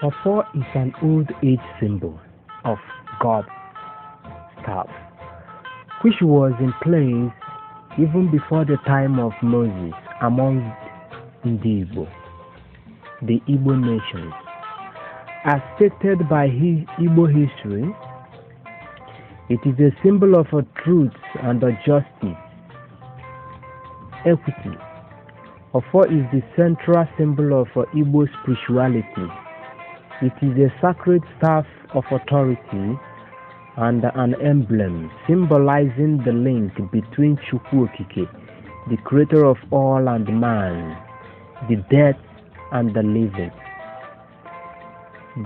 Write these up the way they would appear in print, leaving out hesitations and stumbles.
Ofo is an old age symbol of God's staff, which was in place even before the time of Moses among IGBO, the Igbo nations. As stated by Igbo history, it is a symbol of truth and justice, equity. Ofo is the central symbol of Igbo spirituality. It is a sacred staff of authority and an emblem symbolizing the link between Chukwu Okike, the creator of all, and man, the dead and the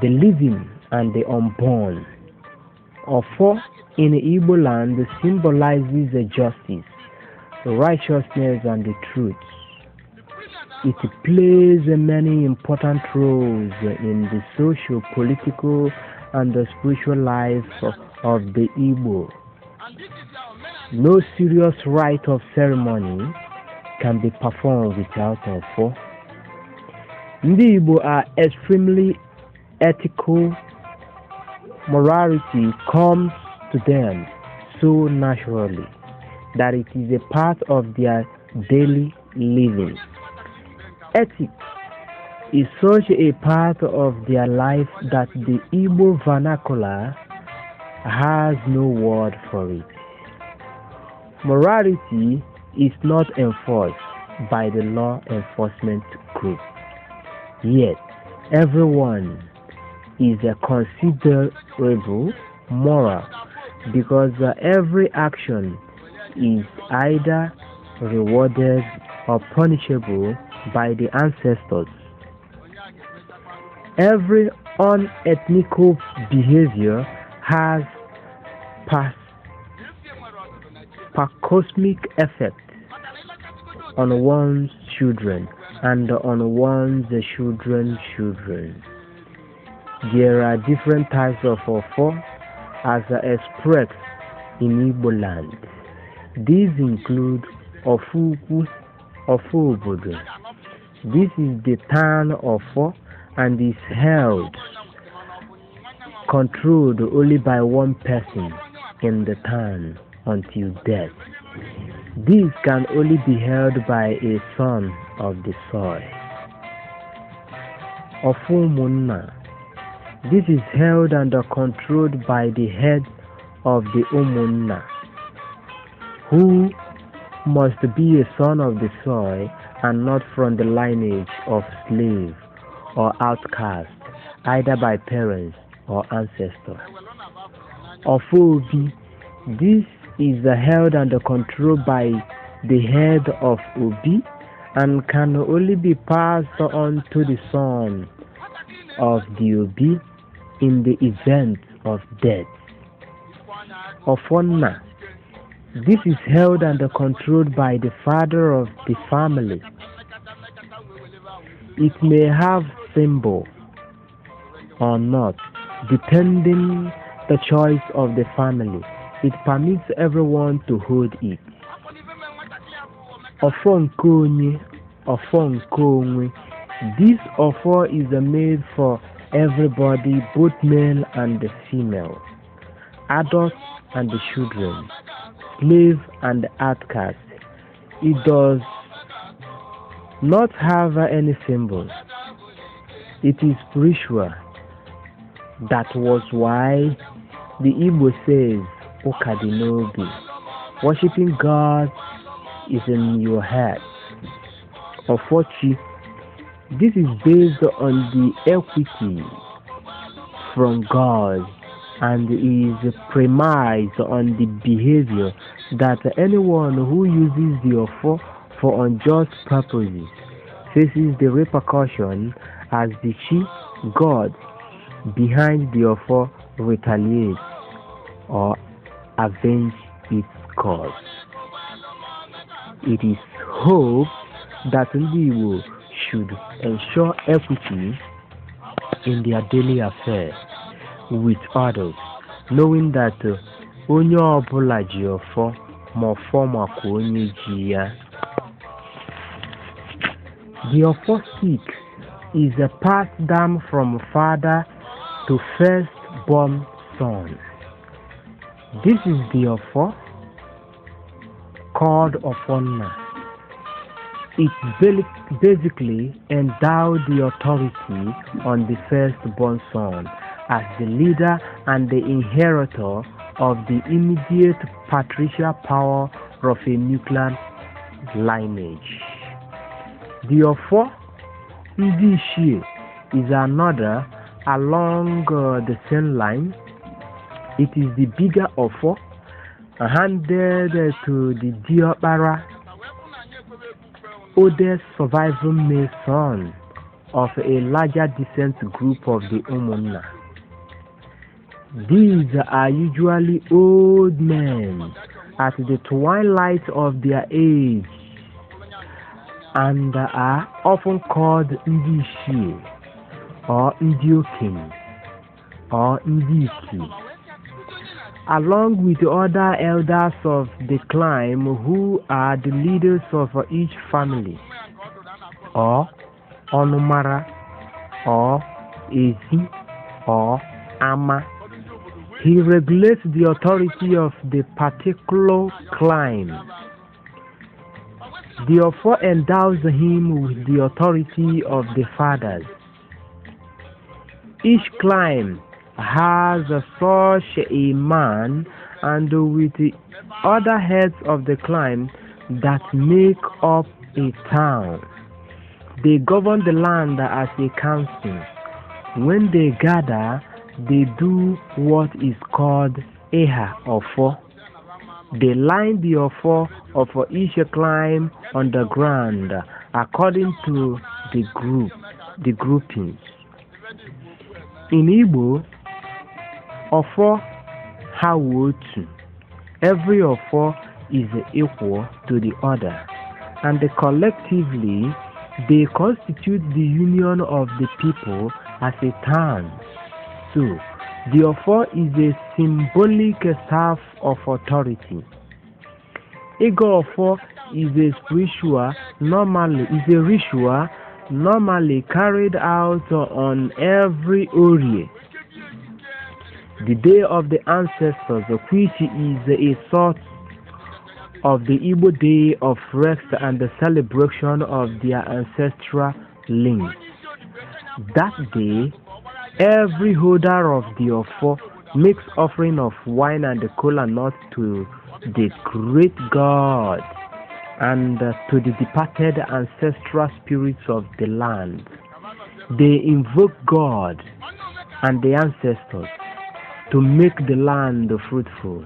living and the unborn. Ofo in Igbo land symbolizes justice, righteousness, and the truth. It plays many important roles in the social, political, and the spiritual life of the Igbo. No serious rite of ceremony can be performed without Ofo. The Igbo are extremely ethical. Morality comes to them so naturally that it is a part of their daily living. Ethics is such a part of their life that the Igbo vernacular has no word for it. Morality is not enforced by the law enforcement group, yet everyone is considerable moral because every action is either rewarded or punishable by the ancestors. Every unethical behavior has cosmic effect on one's children and on one's children's children. There are different types of Ofo as expressed in Igbo land. These include Ofuku, Ofo Obodo. This is the town Ofo and is held, controlled only by one person in the town until death. This can only be held by a son of the soil. Ofo Munna. This is held and controlled by the head of the Umunna, who must be a son of the soil and not from the lineage of slave or outcast, either by parents or ancestors. Ofo Obi. This is held and controlled by the head of Obi and can only be passed on to the son of the Obi in the event of death. Ofonna. This is held and controlled by the father of the family. It may have symbol or not, depending the choice of the family. It permits everyone to hold it. Ofo Nkonye, Ofo Nkonwe. This Ofo is made for everybody, both male and female, adults and the children, slave and outcast. It does not have any symbols. It is spiritual. That was why the Igbo says, Okadinobi. Worshipping God is in your head. Ofochi. This is based on the equity from God and is premised on the behavior that anyone who uses the Ofo for unjust purposes faces the repercussion as the chief God behind the Ofo retaliates or avenge its cause. It is hoped that Igbo should ensure equity in their daily affairs with others, knowing that onye ọbụla ji Ofo ma Ofo makwa onye ji ya. The Ofo stick is passed down from father to firstborn son. This is the Ofo called Ofonna. It basically endowed the authority on the firstborn son as the leader and the inheritor of the immediate patricial power of a nuclear lineage. The Ofo Ndishi is another along the same line. It is the bigger Ofo handed to the Diokpara, oldest surviving male son of a larger descent group of the Umunna. These are usually old men at the twilight of their age and are often called Ndishi or Ndiokin or Ndiki, along with other elders of the clan who are the leaders of each family, or Onumara, or Ezi, or Ama. He regulates the authority of the particular clan. The Ofo endows him with the authority of the fathers. Each clan has such a man, and with the other heads of the clan that make up a town. They govern the land as a council. When they gather, they do what is called Eha Ofo. They line the Ofo of each clan on the ground according to the groupings. In Igbo, Ofo Hawotu. Every Ofo is equal to the other, and collectively they constitute the union of the people as a town. So, the Ofo is a symbolic staff of authority. Ego Ofo is a ritual normally carried out on every Orie, the day of the ancestors, which is a sort of the Igbo day of rest and the celebration of their ancestral links. That day, every holder of the Ofo makes offering of wine and kola nut to the great God and to the departed ancestral spirits of the land. They invoke God and the ancestors to make the land fruitful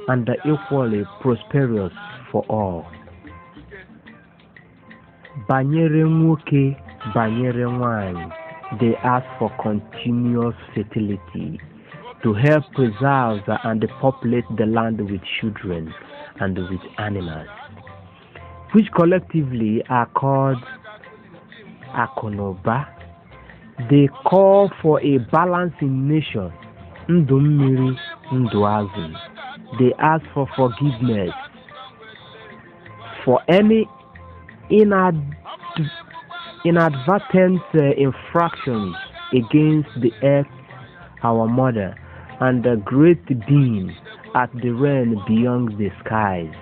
and equally prosperous for all. Banyere nwoke, banyere nwanyị, they ask for continuous fertility to help preserve and populate the land with children and with animals, which collectively are called Akonoba. They call for a balance in nature. Ndụ mmiri, ndụ azụ. They ask for forgiveness for any inadvertent infractions against the earth, our mother, and the great being at the realm beyond the skies.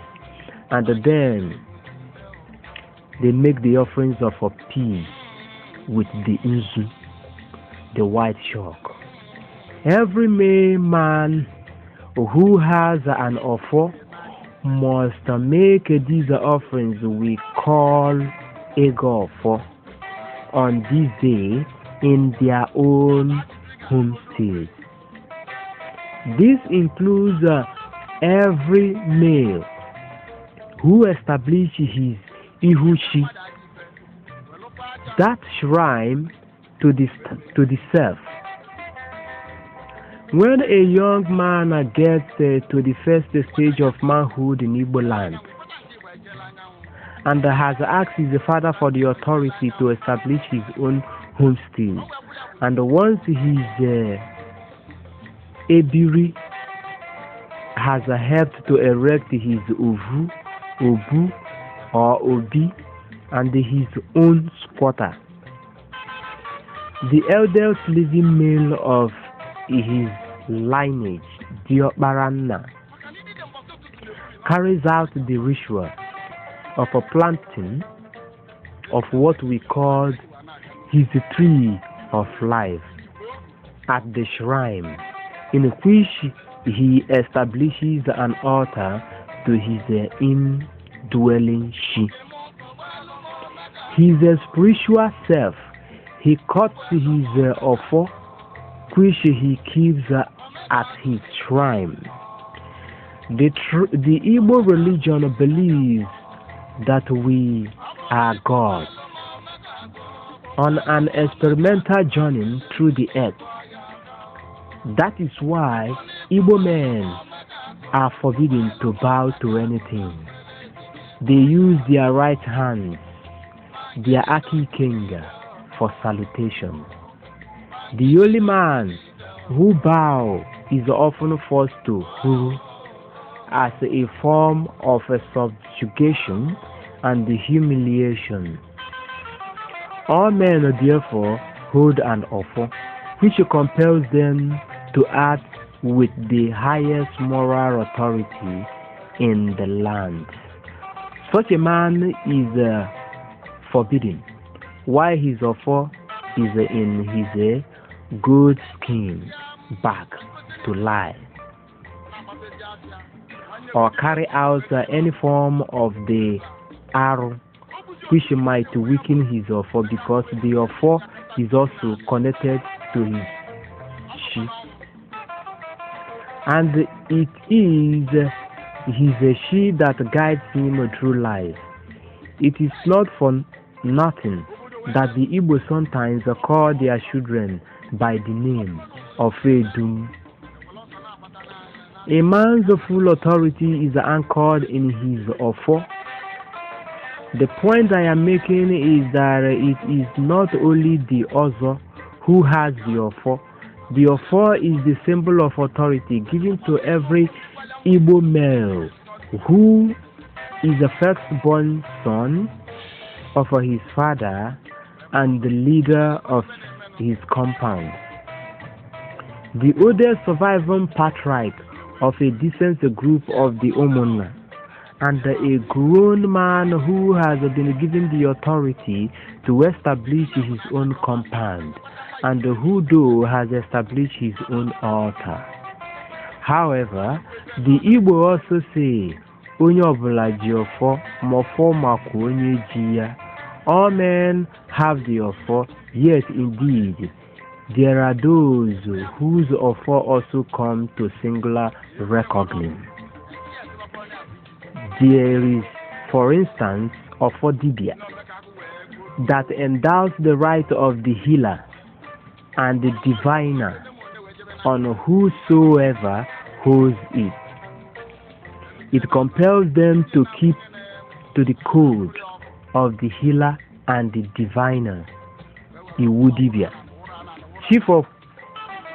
And then they make the offerings of a peace with the Nzu, the white chalk. Every male man who has an Ofo must make these offerings we call Ego Ofo on this day in their own homestead. This includes every male who establishes his Ihushi, that shrine to the self. When a young man gets to the first stage of manhood in Igbo land and has asked his father for the authority to establish his own homestead, and once his Ebiri has helped to erect his Ovu, Obu, or Obi, and his own squatter, The eldest living male of his lineage, Diokbaranna, carries out the ritual of a planting of what we call his tree of life at the shrine, in which he establishes an altar to his indwelling she. His spiritual self, he cuts his offer, which he keeps at his shrine. The IGBO religion believes that we are gods on an experimental journey through the earth. That is why IGBO men are forbidden to bow to anything. They use their right hands, their Aki King, for salutation. The only man who bows is often forced to who, as a form of a subjugation and humiliation. All men therefore hold an offer which compels them to act with the highest moral authority in the land. Such a man is forbidden, while his offer is in his good skin back to lie or carry out any form of the arrow which might weaken his offer, because the offer is also connected to his she, and it is his she that guides him through life. It is not for nothing that the IGBO sometimes call their children by the name of Edum. A man's full authority is anchored in his offer. The point I am making is that it is not only the Ozo who has the offer. The offer is the symbol of authority given to every IGBO male who is the firstborn son of his father and the leader of his compound. The oldest surviving patriarch of a decent group of the Omona, and a grown man who has been given the authority to establish his own compound, and who though has established his own altar. However, the IGBO also say, Onye ọbụla ji ọfọ, ma ọfọ makwa onye ji ya. All men have the offer, yet indeed there are those whose offer also come to singular recognition. There is, for instance, offer Dibia, that endows the right of the healer and the diviner on whosoever holds it. It compels them to keep to the code of the healer and the diviner, Iwu Dibia, chief of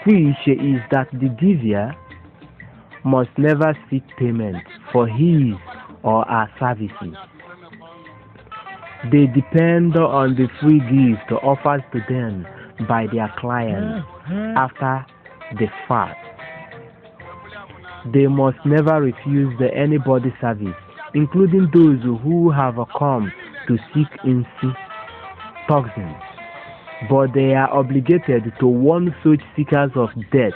which is that the Divya must never seek payment for his or her services. They depend on the free gift offered to them by their clients after the fact. They must never refuse anybody's service, including those who have come to seek toxins, but they are obligated to warn such seekers of death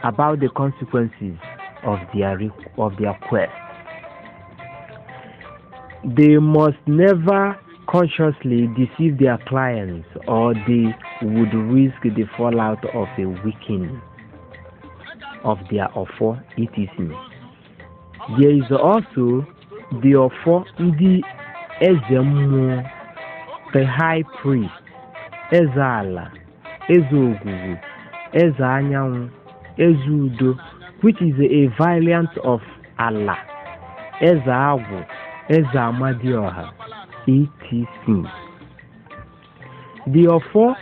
about the consequences of their quest. They must never consciously deceive their clients, or they would risk the fallout of a weakening of their offer, etc. There is also the offer the Ezemu, the high priest, Ezala, Ezogugu, Ezanyanwu, Ezudo, which is a variant of Allah, Ezawu, Ezamadioha, etc. The offer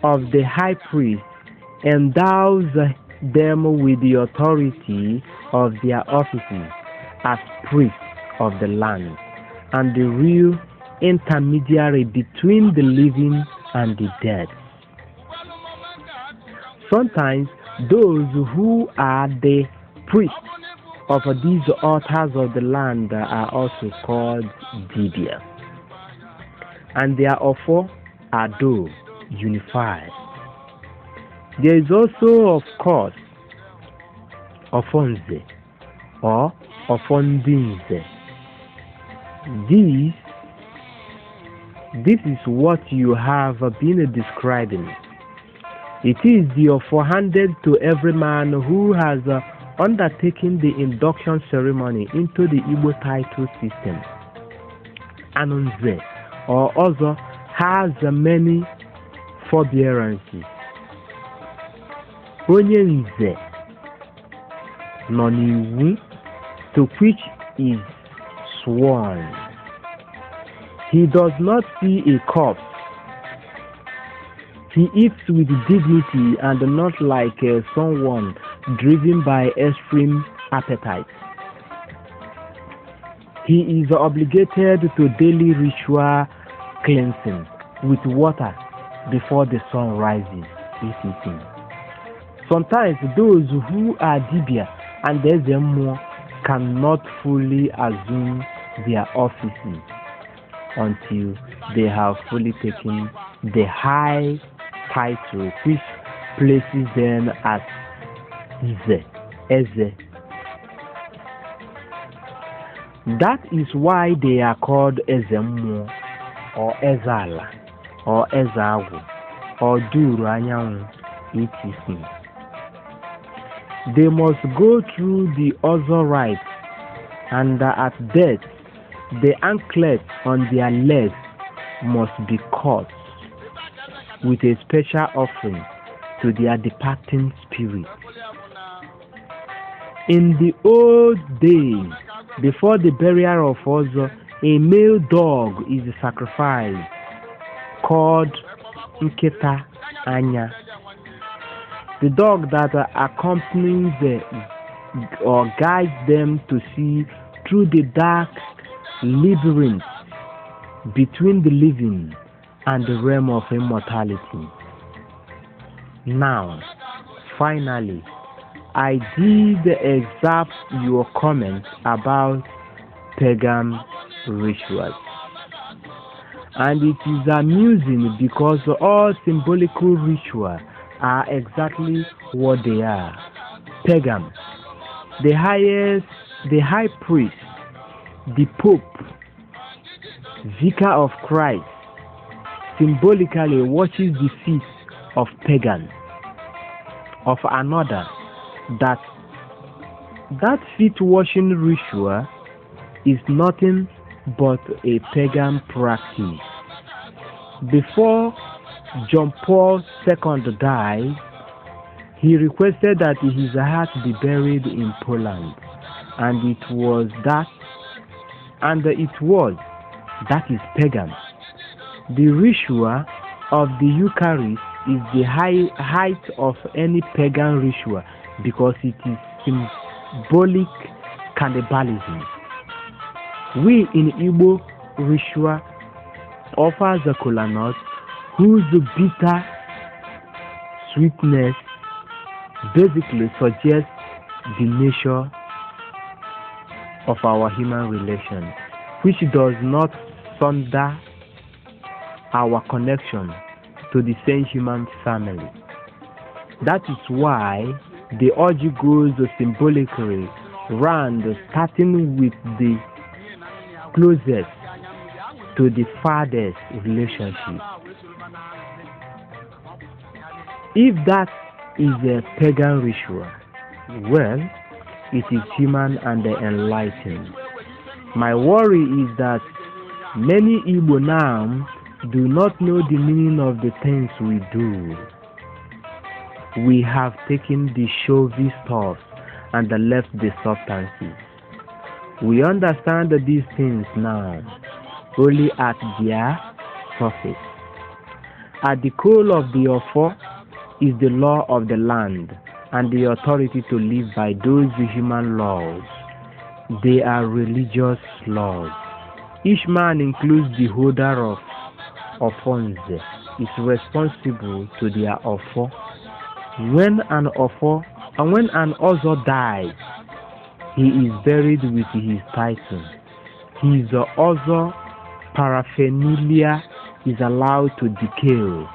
of the high priest endows them with the authority of their offices as priests of the land and the real intermediary between the living and the dead. Sometimes those who are the priests of these altars of the land are also called Dibia, and their offer are though unified. There is also, of course, Ofonze or Ofondinze. This is what you have been describing. It is the offer handed to every man who has undertaken the induction ceremony into the Igbo title system. Anunze or also has many forbearances. Onye nze nọ n'iwu, to which is sworn. He does not see a corpse. He eats with dignity and not like someone driven by extreme appetite. He is obligated to daily ritual cleansing with water before the sun rises, etc. Sometimes those who are Dibia and Ezemo cannot fully assume their offices until they have fully taken the high title which places them as Eze. That is why they are called Ezemo or Ezala or Ezawu or Duru Anyanwu, etc. They must go through the other rites, and at death, the anklets on their legs must be cut with a special offering to their departing spirit. In the old days, before the burial of Ozo, a male dog is sacrificed called Nketa Anya. The dog that accompanies or guides them to see through the dark labyrinth between the living and the realm of immortality. Now, finally, I did accept your comment about pagan rituals. And it is amusing because all symbolical rituals are exactly what they are. Pagan. The high priest, the Pope, Vicar of Christ, symbolically watches the feet of pagan, of another, that feet washing ritual is nothing but a pagan practice. Before John Paul II died, he requested that his heart be buried in Poland, and it was that is pagan. The ritual of the Eucharist is the height of any pagan ritual because it is symbolic cannibalism. We in Igbo ritual offer the kola nut, whose bitter sweetness basically suggests the nature of our human relation, which does not sunder our connection to the same human family. That is why the orgy goes symbolically round, starting with the closest to the farthest relationship. If that is a pagan ritual, well, it is human and enlightened. My worry is that many Igbo now do not know the meaning of the things we do. We have taken the showy stuff and left the substances. We understand these things now only at their surface. At the core of the offer is the law of the land and the authority to live by those human laws. They are religious laws. Each man includes the holder of Ofonze is responsible to their Ofo. When an Ozo dies, he is buried with his title. His Ozo paraphernalia is allowed to decay,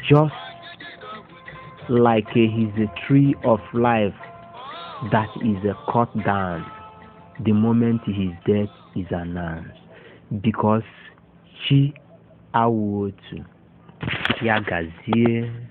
just like he's a tree of life that is cut down the moment his death is announced, because Chi Awotu Yagazie.